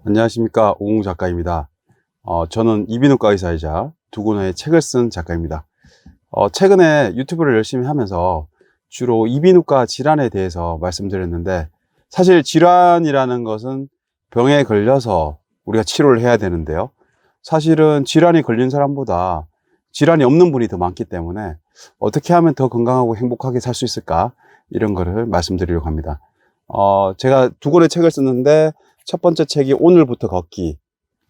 안녕하십니까, 오웅 작가입니다. 저는 이비인후과 의사이자 두 권의 책을 쓴 작가입니다. 최근에 유튜브를 열심히 하면서 주로 이비인후과 질환에 대해서 말씀드렸는데, 사실 질환이라는 것은 병에 걸려서 우리가 치료를 해야 되는데요. 사실은 질환이 걸린 사람보다 질환이 없는 분이 더 많기 때문에 어떻게 하면 더 건강하고 행복하게 살 수 있을까, 이런 거를 말씀드리려고 합니다. 제가 두 권의 책을 썼는데, 첫 번째 책이 오늘부터 걷기,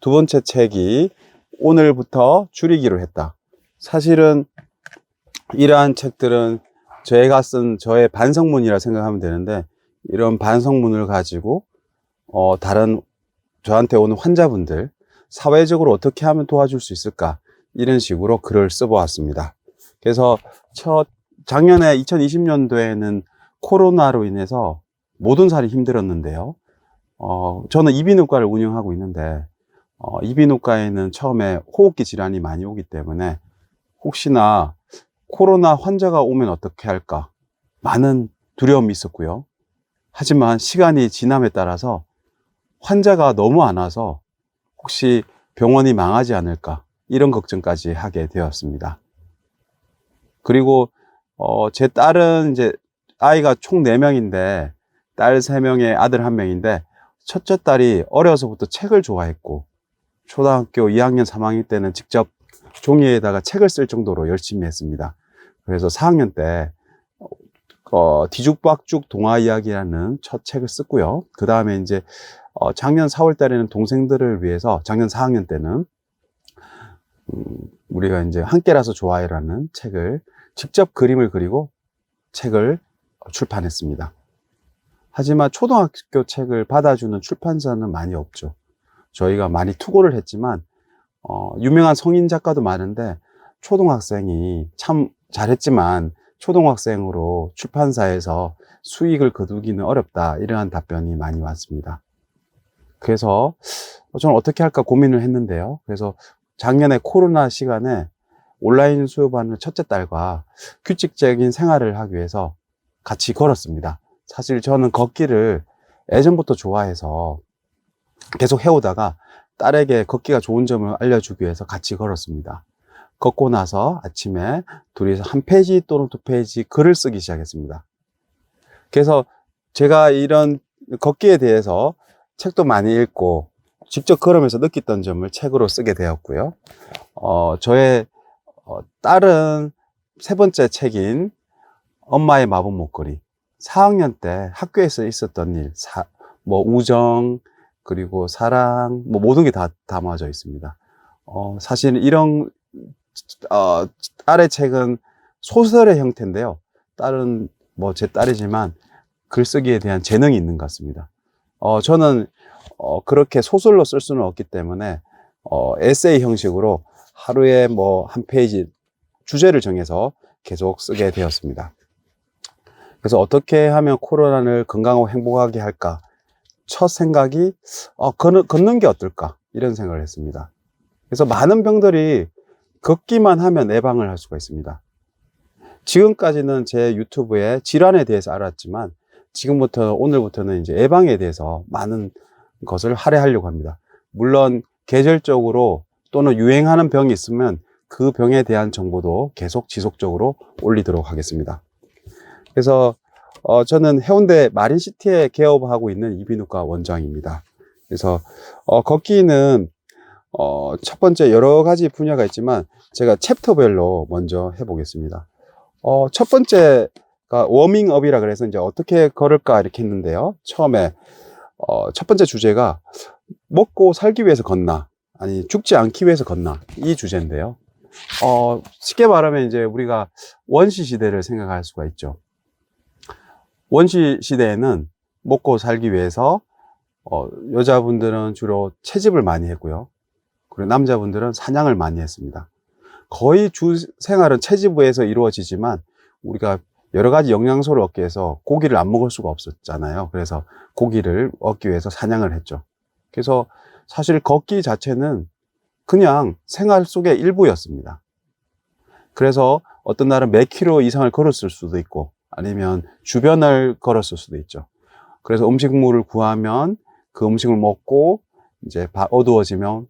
두 번째 책이 오늘부터 줄이기로 했다. 사실은 이러한 책들은 제가 쓴 저의 반성문이라 생각하면 되는데, 이런 반성문을 가지고 다른 저한테 오는 환자분들, 사회적으로 어떻게 하면 도와줄 수 있을까, 이런 식으로 글을 써보았습니다. 그래서 작년에 2020년도에는 코로나로 인해서 모든 사람이 힘들었는데요. 저는 이비인후과를 운영하고 있는데, 이비인후과에는 처음에 호흡기 질환이 많이 오기 때문에 혹시나 코로나 환자가 오면 어떻게 할까, 많은 두려움이 있었고요. 하지만 시간이 지남에 따라서 환자가 너무 안 와서 혹시 병원이 망하지 않을까, 이런 걱정까지 하게 되었습니다. 그리고 제 딸은 이제 아이가 총 4명인데 딸 3명에 아들 1명인데, 첫째 딸이 어려서부터 책을 좋아했고 초등학교 2학년 3학년 때는 직접 종이에다가 책을 쓸 정도로 열심히 했습니다. 그래서 4학년 때 뒤죽박죽 동화 이야기라는 첫 책을 썼고요. 그 다음에 이제 작년 4월 달에는 동생들을 위해서, 작년 4학년 때는 우리가 이제 함께라서 좋아해라는 책을 직접 그림을 그리고 책을 출판했습니다. 하지만 초등학교 책을 받아주는 출판사는 많이 없죠. 저희가 많이 투고를 했지만 유명한 성인 작가도 많은데, 초등학생이 참 잘했지만 초등학생으로 출판사에서 수익을 거두기는 어렵다, 이러한 답변이 많이 왔습니다. 그래서 저는 어떻게 할까 고민을 했는데요. 그래서 작년에 코로나 시간에 온라인 수업하는 첫째 딸과 규칙적인 생활을 하기 위해서 같이 걸었습니다. 사실 저는 걷기를 예전부터 좋아해서 계속 해오다가 딸에게 걷기가 좋은 점을 알려주기 위해서 같이 걸었습니다. 걷고 나서 아침에 둘이서 1페이지 또는 2페이지 글을 쓰기 시작했습니다. 그래서 제가 이런 걷기에 대해서 책도 많이 읽고 직접 걸으면서 느꼈던 점을 책으로 쓰게 되었고요. 저의 딸은 세 번째 책인 엄마의 마법 목걸이, 4학년 때 학교에서 있었던 일, 우정, 그리고 사랑, 모든 게 다 담아져 있습니다. 사실 이런 딸의 책은 소설의 형태인데요. 딸은 제 딸이지만 글쓰기에 대한 재능이 있는 것 같습니다. 저는 그렇게 소설로 쓸 수는 없기 때문에 에세이 형식으로 하루에 1페이지 주제를 정해서 계속 쓰게 되었습니다. 그래서 어떻게 하면 코로나를 건강하고 행복하게 할까? 첫 생각이 걷는 게 어떨까? 이런 생각을 했습니다. 그래서 많은 병들이 걷기만 하면 예방을 할 수가 있습니다. 지금까지는 제 유튜브에 질환에 대해서 알았지만, 오늘부터는 이제 예방에 대해서 많은 것을 할애하려고 합니다. 물론 계절적으로 또는 유행하는 병이 있으면 그 병에 대한 정보도 계속 지속적으로 올리도록 하겠습니다. 그래서 저는 해운대 마린시티에 개업하고 있는 이비인후과 원장입니다. 그래서 걷기는 첫 번째 여러 가지 분야가 있지만 제가 챕터별로 먼저 해보겠습니다. 첫 번째가 워밍업이라 그래서 이제 어떻게 걸을까 이렇게 했는데요. 처음에 첫 번째 주제가 먹고 살기 위해서 걷나, 아니 죽지 않기 위해서 걷나, 이 주제인데요. 쉽게 말하면 이제 우리가 원시 시대를 생각할 수가 있죠. 원시 시대에는 먹고 살기 위해서 여자분들은 주로 채집을 많이 했고요. 그리고 남자분들은 사냥을 많이 했습니다. 거의 주 생활은 채집에서 이루어지지만 우리가 여러 가지 영양소를 얻기 위해서 고기를 안 먹을 수가 없었잖아요. 그래서 고기를 얻기 위해서 사냥을 했죠. 그래서 사실 걷기 자체는 그냥 생활 속의 일부였습니다. 그래서 어떤 날은 몇 킬로 이상을 걸었을 수도 있고, 아니면 주변을 걸었을 수도 있죠. 그래서 음식물을 구하면 그 음식을 먹고 이제 어두워지면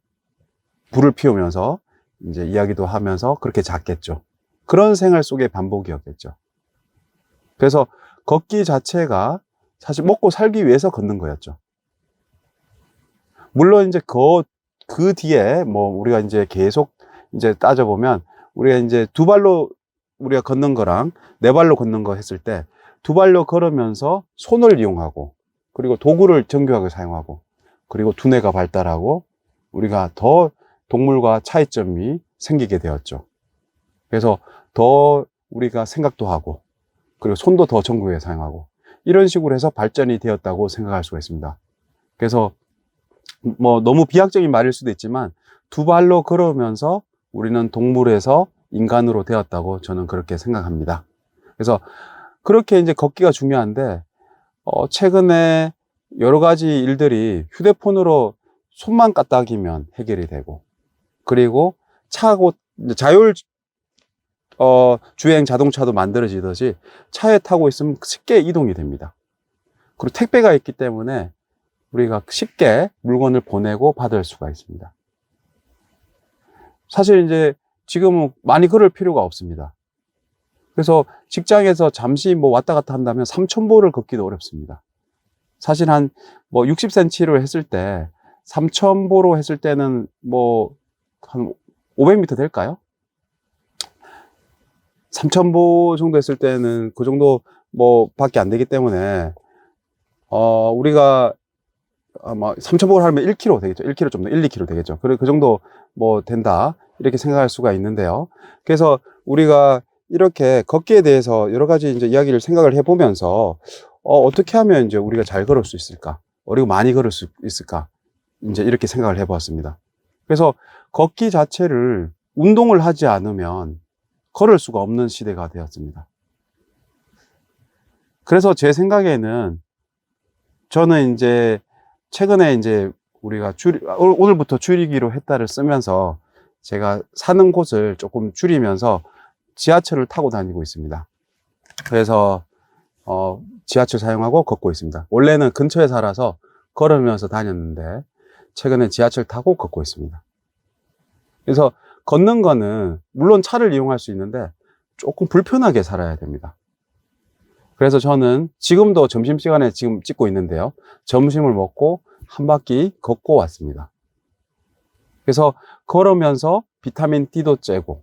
불을 피우면서 이제 이야기도 하면서 그렇게 잤겠죠. 그런 생활 속의 반복이었겠죠. 그래서 걷기 자체가 사실 먹고 살기 위해서 걷는 거였죠. 물론 이제 그 뒤에 뭐 우리가 이제 계속 이제 따져보면 우리가 이제 두 발로 우리가 걷는 거랑 네 발로 걷는 거 했을 때 두 발로 걸으면서 손을 이용하고 그리고 도구를 정교하게 사용하고 그리고 두뇌가 발달하고 우리가 더 동물과 차이점이 생기게 되었죠. 그래서 더 우리가 생각도 하고 그리고 손도 더 정교하게 사용하고 이런 식으로 해서 발전이 되었다고 생각할 수가 있습니다. 그래서 뭐 너무 비약적인 말일 수도 있지만 두 발로 걸으면서 우리는 동물에서 인간으로 되었다고 저는 그렇게 생각합니다. 그래서 그렇게 이제 걷기가 중요한데 최근에 여러 가지 일들이 휴대폰으로 손만 까딱이면 해결이 되고 그리고 차고 자율 주행 자동차도 만들어지듯이 차에 타고 있으면 쉽게 이동이 됩니다. 그리고 택배가 있기 때문에 우리가 쉽게 물건을 보내고 받을 수가 있습니다. 사실 이제 지금은 많이 걸을 필요가 없습니다. 그래서 직장에서 잠시 뭐 왔다 갔다 한다면 3,000보를 걷기도 어렵습니다. 사실 한 뭐 60cm로 했을 때 3,000보로 했을 때는 뭐 한 500m 될까요? 3,000보 정도 했을 때는 그 정도 뭐 밖에 안 되기 때문에 우리가 아마 3,000보를 하면 1km 되겠죠. 1km 좀 더 1, 2km 되겠죠. 그 정도 뭐 된다 이렇게 생각할 수가 있는데요. 그래서 우리가 이렇게 걷기에 대해서 여러 가지 이제 이야기를 생각을 해보면서 어떻게 하면 이제 우리가 잘 걸을 수 있을까? 그리고 많이 걸을 수 있을까? 이제 이렇게 생각을 해보았습니다. 그래서 걷기 자체를 운동을 하지 않으면 걸을 수가 없는 시대가 되었습니다. 그래서 제 생각에는 저는 이제 최근에 이제 우리가 오늘부터 줄이기로 했다를 쓰면서 제가 사는 곳을 조금 줄이면서 지하철을 타고 다니고 있습니다. 그래서 지하철 사용하고 걷고 있습니다. 원래는 근처에 살아서 걸으면서 다녔는데 최근에 지하철 타고 걷고 있습니다. 그래서 걷는 거는 물론 차를 이용할 수 있는데 조금 불편하게 살아야 됩니다. 그래서 저는 지금도 점심시간에 지금 찍고 있는데요. 점심을 먹고 한 바퀴 걷고 왔습니다. 그래서 걸으면서 비타민 D도 쬐고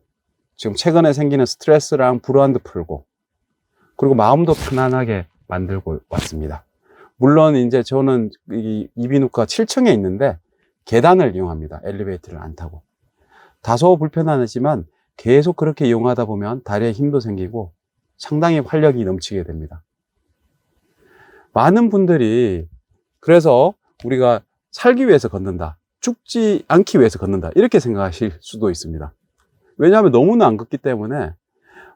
지금 최근에 생기는 스트레스랑 불안도 풀고 그리고 마음도 편안하게 만들고 왔습니다. 물론 이제 저는 이 이비인후과 7층에 있는데 계단을 이용합니다. 엘리베이터를 안 타고. 다소 불편하지만 계속 그렇게 이용하다 보면 다리에 힘도 생기고 상당히 활력이 넘치게 됩니다. 많은 분들이 그래서 우리가 살기 위해서 걷는다, 죽지 않기 위해서 걷는다 이렇게 생각하실 수도 있습니다. 왜냐하면 너무나 안 걷기 때문에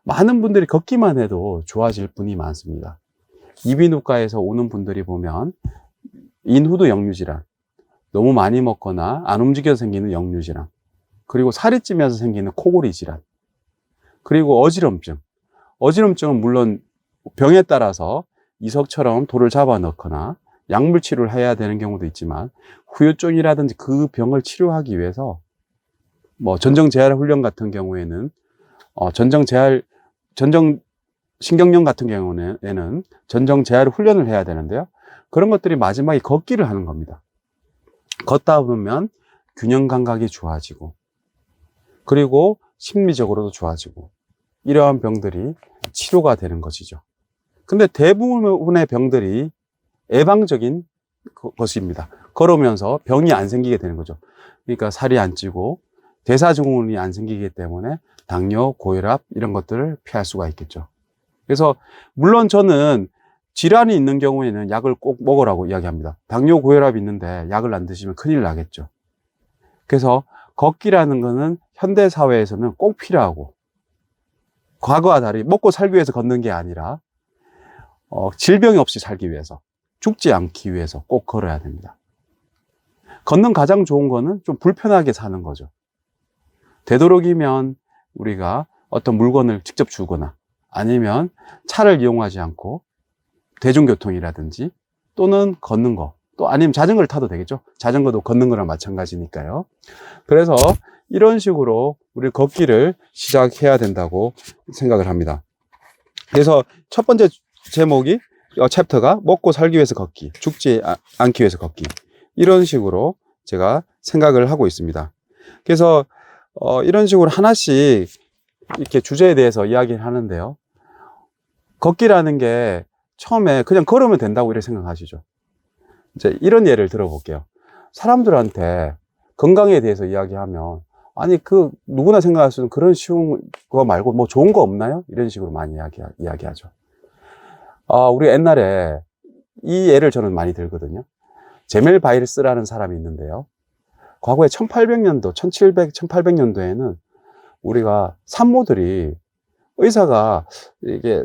많은 분들이 걷기만 해도 좋아질 분이 많습니다. 이비인후과에서 오는 분들이 보면 인후두 역류질환, 너무 많이 먹거나 안 움직여서 생기는 역류질환, 그리고 살이 찌면서 생기는 코골이 질환, 그리고 어지럼증은 물론 병에 따라서 이석처럼 돌을 잡아 넣거나 약물 치료를 해야 되는 경우도 있지만 후유증이라든지 그 병을 치료하기 위해서 뭐 전정재활 훈련 같은 경우에는 신경염 같은 경우에는 전정재활 훈련을 해야 되는데요. 그런 것들이 마지막에 걷기를 하는 겁니다. 걷다 보면 균형 감각이 좋아지고 그리고 심리적으로도 좋아지고 이러한 병들이 치료가 되는 것이죠. 근데 대부분의 병들이 예방적인 것입니다. 걸으면서 병이 안 생기게 되는 거죠. 그러니까 살이 안 찌고 대사증후군이 안 생기기 때문에 당뇨, 고혈압 이런 것들을 피할 수가 있겠죠. 그래서 물론 저는 질환이 있는 경우에는 약을 꼭 먹으라고 이야기합니다. 당뇨, 고혈압이 있는데 약을 안 드시면 큰일 나겠죠. 그래서 걷기라는 거는 현대 사회에서는 꼭 필요하고 과거와 달리 먹고 살기 위해서 걷는 게 아니라 질병이 없이 살기 위해서, 죽지 않기 위해서 꼭 걸어야 됩니다. 걷는 가장 좋은 거는 좀 불편하게 사는 거죠. 되도록이면 우리가 어떤 물건을 직접 주거나 아니면 차를 이용하지 않고 대중교통이라든지 또는 걷는 거, 또 아니면 자전거를 타도 되겠죠. 자전거도 걷는 거랑 마찬가지니까요. 그래서 이런 식으로 우리 걷기를 시작해야 된다고 생각을 합니다. 그래서 첫 번째 제목이 챕터가 먹고 살기 위해서 걷기, 죽지 않기 위해서 걷기, 이런 식으로 제가 생각을 하고 있습니다. 그래서 이런 식으로 하나씩 이렇게 주제에 대해서 이야기를 하는데요. 걷기라는 게 처음에 그냥 걸으면 된다고 이렇게 생각하시죠. 이제 이런 예를 들어볼게요. 사람들한테 건강에 대해서 이야기하면 아니 누구나 생각할 수 있는 그런 쉬운 거 말고 뭐 좋은 거 없나요? 이런 식으로 많이 이야기하죠. 우리 옛날에 이 예를 저는 많이 들거든요. 제멜 바이러스라는 사람이 있는데요. 과거에 1800년도, 1700, 1800년도에는 우리가 산모들이 의사가 이게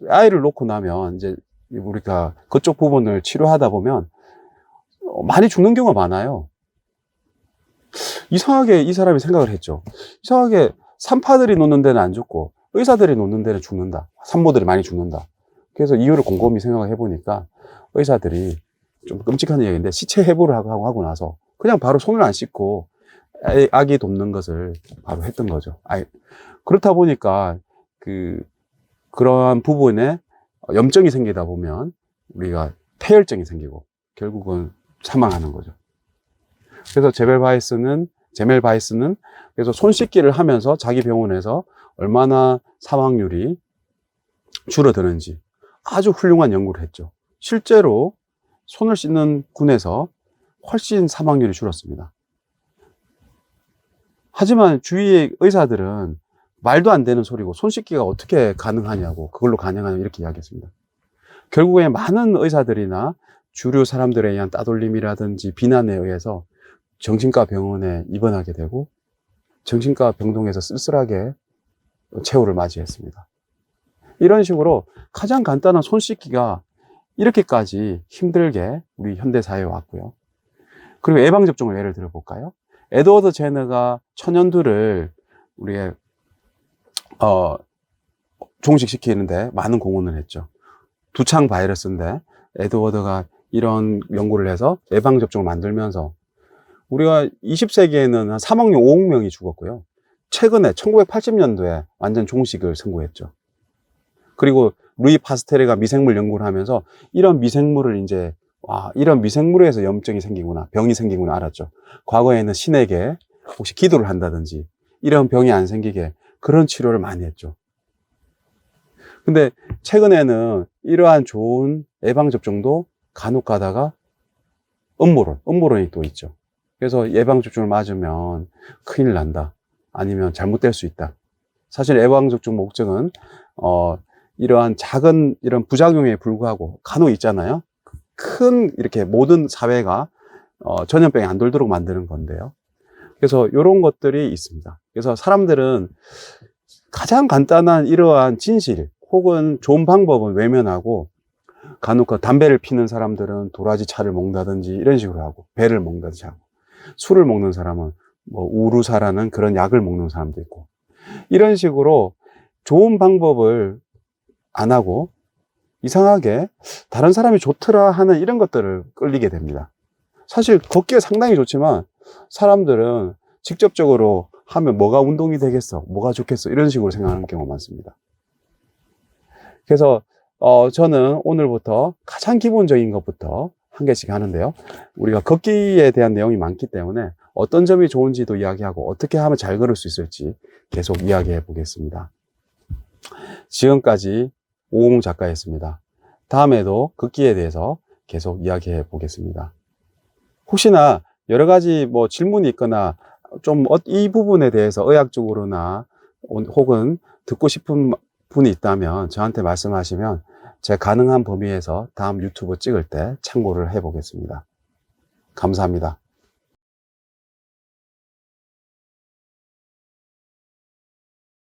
아이를 놓고 나면 이제 우리가 그쪽 부분을 치료하다 보면 많이 죽는 경우가 많아요. 이상하게 이 사람이 생각을 했죠. 이상하게 산파들이 놓는 데는 안 죽고 의사들이 놓는 데는 죽는다. 산모들이 많이 죽는다. 그래서 이유를 곰곰이 생각을 해보니까 의사들이 좀 끔찍한 얘기인데 시체 해부를 하고 나서 그냥 바로 손을 안 씻고 아기 돕는 것을 바로 했던 거죠. 그렇다 보니까 그러한 부분에 염증이 생기다 보면 우리가 폐혈증이 생기고 결국은 사망하는 거죠. 그래서 제멜 바이스는 그래서 손 씻기를 하면서 자기 병원에서 얼마나 사망률이 줄어드는지 아주 훌륭한 연구를 했죠. 실제로 손을 씻는 군에서 훨씬 사망률이 줄었습니다. 하지만 주위의 의사들은 말도 안 되는 소리고 손 씻기가 어떻게 가능하냐고 그걸로 가능하냐고 이렇게 이야기했습니다. 결국에 많은 의사들이나 주류 사람들에 의한 따돌림이라든지 비난에 의해서 정신과 병원에 입원하게 되고 정신과 병동에서 쓸쓸하게 최후를 맞이했습니다. 이런 식으로 가장 간단한 손 씻기가 이렇게까지 힘들게 우리 현대사회에 왔고요. 그리고 예방접종을 예를 들어볼까요? 에드워드 제너가 천연두를 우리의 종식시키는데 많은 공헌을 했죠. 두창 바이러스인데 에드워드가 이런 연구를 해서 예방접종을 만들면서 우리가 20세기에는 한 3억 명, 5억 명이 죽었고요. 최근에 1980년도에 완전 종식을 선고했죠. 그리고 루이 파스테르가 미생물 연구를 하면서 이런 미생물을 이런 미생물에서 염증이 생기구나, 병이 생기구나 알았죠. 과거에는 신에게 혹시 기도를 한다든지 이런 병이 안 생기게 그런 치료를 많이 했죠. 근데 최근에는 이러한 좋은 예방접종도 간혹 가다가 음모론이 또 있죠. 그래서 예방접종을 맞으면 큰일 난다. 아니면 잘못될 수 있다. 사실 예방접종 목적은, 이러한 작은 이런 부작용에 불구하고 간혹 있잖아요. 이렇게 모든 사회가, 전염병이 안 돌도록 만드는 건데요. 그래서 이런 것들이 있습니다. 그래서 사람들은 가장 간단한 이러한 진실 혹은 좋은 방법은 외면하고 간혹 담배를 피는 사람들은 도라지 차를 먹는다든지 이런 식으로 하고 배를 먹는다든지 하고 술을 먹는 사람은 뭐 우루사라는 그런 약을 먹는 사람도 있고 이런 식으로 좋은 방법을 안 하고 이상하게 다른 사람이 좋더라 하는 이런 것들을 끌리게 됩니다. 사실 걷기가 상당히 좋지만 사람들은 직접적으로 하면 뭐가 운동이 되겠어, 뭐가 좋겠어 이런 식으로 생각하는 경우가 많습니다. 그래서 저는 오늘부터 가장 기본적인 것부터 한 개씩 하는데요. 우리가 걷기에 대한 내용이 많기 때문에 어떤 점이 좋은지도 이야기하고 어떻게 하면 잘 걸을 수 있을지 계속 이야기해 보겠습니다. 지금까지 오공 작가였습니다. 다음에도 걷기에 대해서 계속 이야기해 보겠습니다. 혹시나 여러 가지 뭐 질문이 있거나 좀 이 부분에 대해서 의학적으로나 혹은 듣고 싶은 분이 있다면 저한테 말씀하시면 제가 가능한 범위에서 다음 유튜브 찍을 때 참고를 해 보겠습니다. 감사합니다.